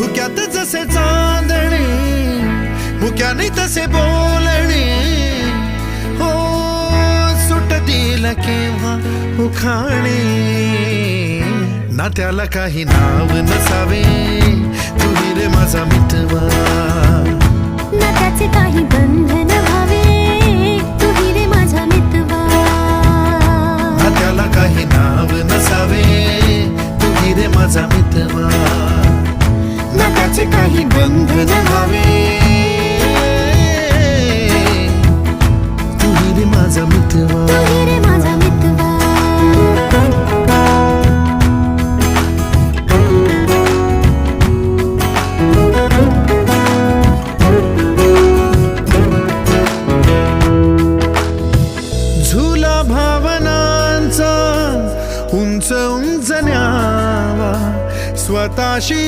धुक्यात जसे चांदणे मुक्याने तसे बोलणे हो सुटतील केव्हा उखाणे ना त्याला काही नाव नसावे तुही रे माझा मितवा ना त्याचे काही बंधन व्हावे तुही रे माझा मितवा ना त्याला काही नाव नसावे तुही रे माझा मितवा ना त्याचे काही बंधन व्हावे तुही रे माझा मितवा तुही रे माझा मितवा झुला भावनांचा उंच उंच न्यावा स्वतःशी